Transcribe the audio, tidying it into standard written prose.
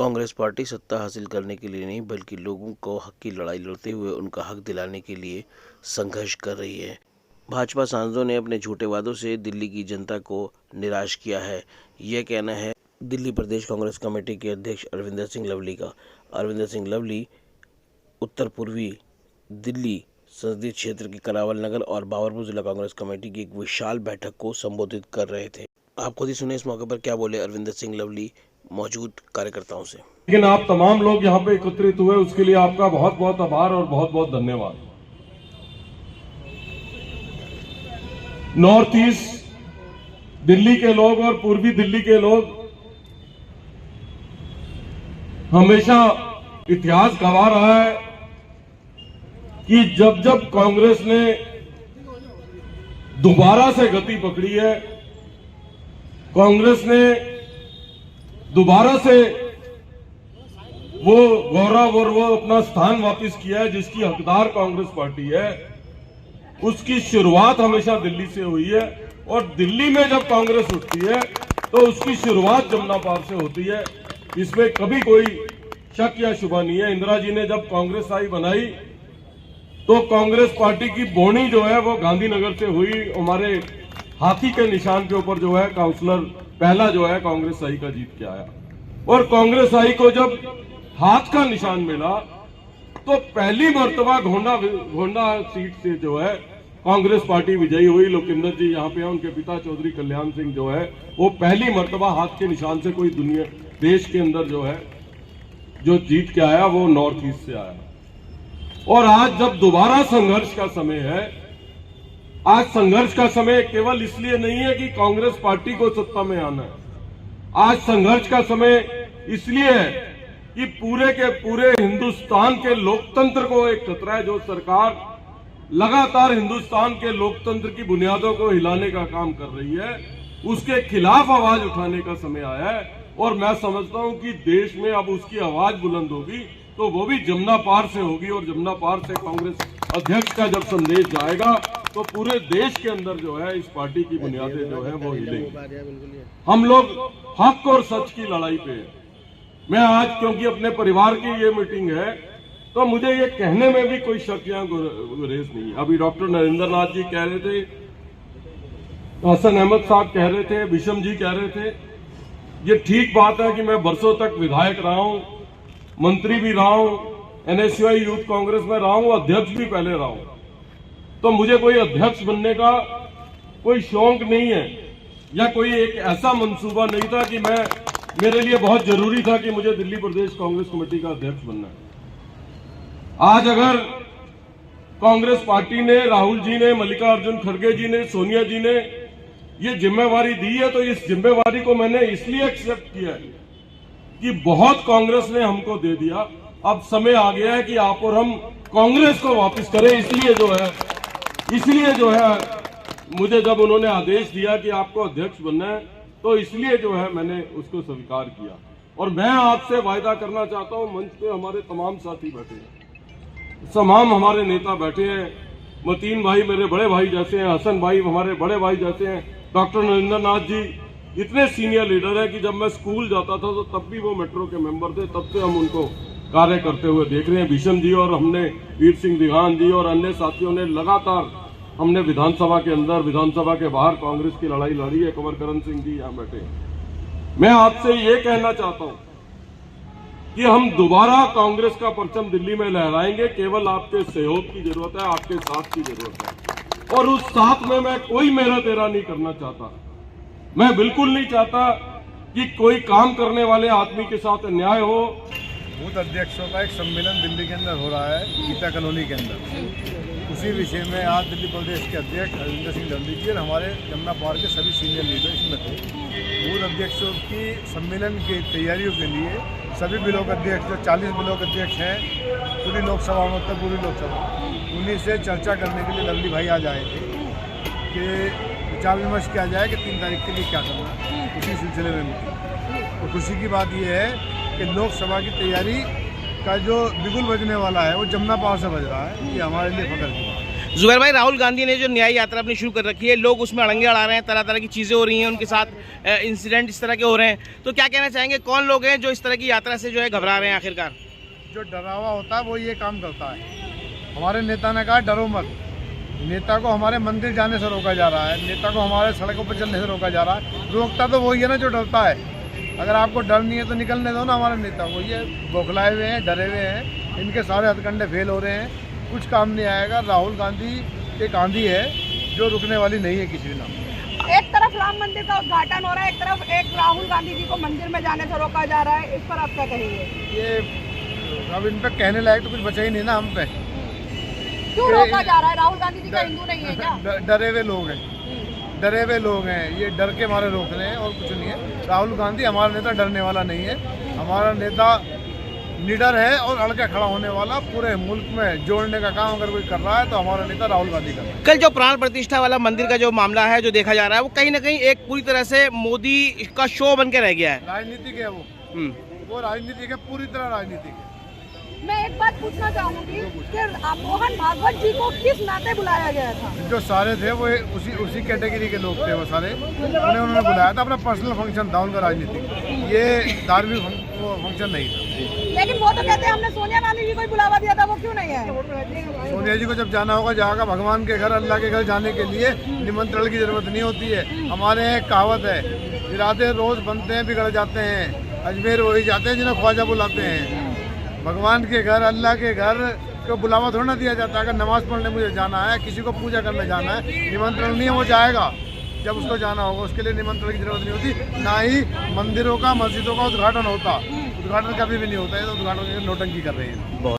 Congress party सत्ता हासिल करने के लिए नहीं बल्कि लोगों को हक की लड़ाई लड़ते हुए उनका हक दिलाने के लिए संघर्ष कर रही है। भाजपा सांसदों ने अपने झूठे वादों से दिल्ली की जनता को निराश किया है। यह कहना है दिल्ली प्रदेश कांग्रेस कमेटी के अध्यक्ष अरविंदर सिंह लवली का। अरविंदर सिंह लवली उत्तर पूर्वी दिल्ली संसदीय क्षेत्र के करावल नगर और बाबरपुर जिला कांग्रेस कमेटी की एक विशाल बैठक को संबोधित कर रहे थे। आप खुद ही सुने इस मौके पर क्या बोले अरविंदर सिंह लवली मौजूद कार्यकर्ताओं से। लेकिन आप तमाम लोग यहाँ पे एकत्रित हुए उसके लिए आपका बहुत बहुत आभार और बहुत बहुत धन्यवाद। नॉर्थ ईस्ट दिल्ली के लोग और पूर्वी दिल्ली के लोग हमेशा इतिहास गवाह रहा है कि जब जब कांग्रेस ने दोबारा से गति पकड़ी है, कांग्रेस ने दोबारा से वो गौरव और वो अपना स्थान वापस किया है जिसकी हकदार कांग्रेस पार्टी है, उसकी शुरुआत हमेशा दिल्ली से हुई है। और दिल्ली में जब कांग्रेस उठती है तो उसकी शुरुआत जमुना पार से होती है, इसमें कभी कोई शक या शुबा नहीं है। इंदिरा जी ने जब कांग्रेस आई बनाई तो कांग्रेस पार्टी की बोनी जो है वो गांधीनगर से हुई। हमारे हाथी के निशान के ऊपर जो है काउंसलर पहला जो है कांग्रेस आई का जीत के आया, और कांग्रेस आई को जब हाथ का निशान मिला तो पहली मर्तबा घोंडा सीट से जो है कांग्रेस पार्टी विजयी हुई। लोकिंदर जी यहाँ पे हैं, उनके पिता चौधरी कल्याण सिंह जो है वो पहली मर्तबा हाथ के निशान से कोई दुनिया देश के अंदर जो है जो जीत के आया वो नॉर्थ ईस्ट से आया। और आज जब दोबारा संघर्ष का समय है, आज संघर्ष का समय केवल इसलिए नहीं है कि कांग्रेस पार्टी को सत्ता में आना है, आज संघर्ष का समय इसलिए है कि पूरे के पूरे हिंदुस्तान के लोकतंत्र को एक खतरा है। जो सरकार लगातार हिंदुस्तान के लोकतंत्र की बुनियादों को हिलाने का काम कर रही है, उसके खिलाफ आवाज उठाने का समय आया है। और मैं समझता हूं कि देश में अब उसकी आवाज बुलंद होगी तो वो भी जमुना पार से होगी, और जमुना पार से कांग्रेस अध्यक्ष का जब संदेश जाएगा तो पूरे देश के अंदर जो है इस पार्टी की बुनियादें जो है वो हिलेंगी। हम लोग हक और सच की लड़ाई पे हैं। मैं आज क्योंकि अपने परिवार की ये मीटिंग है तो मुझे ये कहने में भी कोई शक या गुरेज नहीं है। अभी डॉक्टर नरेंद्र नाथ जी कह रहे थे, हसन अहमद साहब कह रहे थे, विषम जी कह रहे थे, ये ठीक बात है कि मैं बरसों तक विधायक रहा हूं, मंत्री भी रहा हूं, एनएसयूआई यूथ कांग्रेस में रहा हूं, अध्यक्ष भी पहले रहा हूं, तो मुझे कोई अध्यक्ष बनने का कोई शौक नहीं है या कोई एक ऐसा मंसूबा नहीं था कि मेरे लिए बहुत जरूरी था कि मुझे दिल्ली प्रदेश कांग्रेस कमेटी का अध्यक्ष बनना है। आज अगर कांग्रेस पार्टी ने, राहुल जी ने, मल्लिकार्जुन खड़गे जी ने, सोनिया जी ने ये जिम्मेवारी दी है तो इस जिम्मेवारी को मैंने इसलिए एक्सेप्ट किया है कि बहुत कांग्रेस ने हमको दे दिया। अब समय आ गया है कि आप और हम कांग्रेस को वापस करें। इसलिए जो है मुझे जब उन्होंने आदेश दिया कि आपको अध्यक्ष बनना है तो इसलिए जो है मैंने उसको स्वीकार किया। और मैं आपसे वायदा करना चाहता हूं, मंच पे हमारे तमाम साथी बैठे हैं, तमाम हमारे नेता बैठे हैं, मतीन भाई मेरे बड़े भाई जैसे हैं, हसन भाई हमारे बड़े भाई जैसे हैं, डॉक्टर नरेंद्र नाथ जी इतने सीनियर लीडर है कि जब मैं स्कूल जाता था तो तब भी वो मेट्रो के मेंबर थे, तब से हम उनको कार्य करते हुए देख रहे हैं। भीषम जी और हमने वीर सिंह दिगान जी और अन्य साथियों ने लगातार हमने विधानसभा के अंदर, विधानसभा के बाहर कांग्रेस की लड़ाई लड़ी है। कंवर करण सिंह जी यहाँ बैठे हैं। मैं आपसे ये कहना चाहता हूं कि हम दोबारा कांग्रेस का परचम दिल्ली में लहराएंगे। केवल आपके सहयोग की जरूरत है, आपके साथ की जरूरत है। और उस साथ में मैं कोई मेरा तेरा नहीं करना चाहता। मैं बिल्कुल नहीं चाहता कि कोई काम करने वाले आदमी के साथ अन्याय हो। बूथ अध्यक्षों का एक सम्मेलन दिल्ली के अंदर हो रहा है, गीता कॉलोनी के अंदर। उसी विषय में आज दिल्ली प्रदेश के अध्यक्ष अरविंदर सिंह लवली जी और हमारे जमुना पार के सभी सीनियर लीडर इसमें थे। बूथ अध्यक्षों की सम्मेलन की तैयारियों के लिए सभी ब्लॉक अध्यक्ष, जो 40 ब्लॉक अध्यक्ष हैं पूरी लोकसभा में, उत्तर पूरी लोकसभा, उन्हीं से चर्चा करने के लिए लवली भाई आज आए थे कि विचार विमर्श किया जाए कि 3 तारीख के लिए क्या करना है। उसी सिलसिले में तो खुशी की बात यह है कि लोकसभा की तैयारी का जो बिगुल बजने वाला है वो जमुना पार से बज रहा है। ये हमारे लिए फख्र की बात है। जुबैर भाई, राहुल गांधी ने जो न्याय यात्रा अपनी शुरू कर रखी है, लोग उसमें अड़ंगे अड़ा रहे हैं, तरह तरह की चीज़ें हो रही हैं, उनके साथ इंसिडेंट इस तरह के हो रहे हैं, तो क्या कहना चाहेंगे, कौन लोग हैं जो इस तरह की यात्रा से जो है घबरा रहे हैं आखिरकार? जो डरावा होता है वो ये काम करता है। हमारे नेता ने कहा डरो मत। नेता को हमारे मंदिर जाने से रोका जा रहा है, नेता को हमारे सड़कों पर चलने से रोका जा रहा है। रोकता तो वही है ना जो डरता है। अगर आपको डर नहीं है तो निकलने दो ना हमारे नेता को। ये बौखलाए हुए हैं, डरे हुए हैं, इनके सारे हथकंडे फेल हो रहे हैं, कुछ काम नहीं आएगा। राहुल गांधी एक आंधी है जो रुकने वाली नहीं है किसी भी नाम। एक तरफ राम मंदिर का उद्घाटन हो रहा है, एक तरफ एक राहुल गांधी जी को मंदिर में जाने से रोका जा रहा है, इस पर आप क्या कहेंगे? ये अब इन पे कहने लायक तो कुछ बचा ही नहीं ना हम पे। क्यों रोका जा रहा है? राहुल गांधी जी का हिंदू नहीं है क्या? डरे हुए लोग हैं, डरे हुए लोग हैं, ये डर के मारे रोक रहे हैं और कुछ नहीं है। राहुल गांधी हमारा नेता डरने वाला नहीं है। हमारा नेता निडर है और अड़के खड़ा होने वाला। पूरे मुल्क में जोड़ने का काम अगर कोई कर रहा है तो हमारा नेता राहुल गांधी कर रहा है। कल जो प्राण प्रतिष्ठा वाला मंदिर का जो मामला है जो देखा जा रहा है, वो कहीं ना कहीं एक पूरी तरह से मोदी का शो बन के रह गया है। राजनीतिक है वो राजनीतिक है, पूरी तरह राजनीतिक है। मैं एक बात पूछना चाहूंगी कि मोहन भागवत जी को किस नाते बुलाया गया था? जो सारे थे वो उसी कैटेगरी के लोग थे, वो सारे उन्होंने बुलाया था। अपना पर्सनल फंक्शन था उनका राजनीतिक, ये धार्मिक फंक्शन नहीं था। लेकिन वो तो कहते हैं हमने सोनिया गांधी जी को ही बुलावा दिया था, वो क्यों नहीं आए? सोनिया जी को जब जाना होगा जाएगा। भगवान के घर, अल्लाह के घर जाने के लिए निमंत्रण की जरूरत नहीं होती है। हमारे यहाँ एक कहावत है, इरादे रोज बनते हैं बिगड़ जाते हैं, अजमेर वही जाते हैं जिन्हें ख्वाजा बुलाते हैं। भगवान के घर, अल्लाह के घर को बुलावा थोड़ा ना दिया जाता है। अगर नमाज पढ़ने मुझे जाना है, किसी को पूजा करने जाना है, निमंत्रण नहीं है, वो जाएगा जब उसको जाना होगा। उसके लिए निमंत्रण की जरूरत नहीं होती। ना ही मंदिरों का, मस्जिदों का उद्घाटन होता, उद्घाटन कभी भी नहीं होता है। तो उद्घाटन की नौटंकी कर रहे हैं।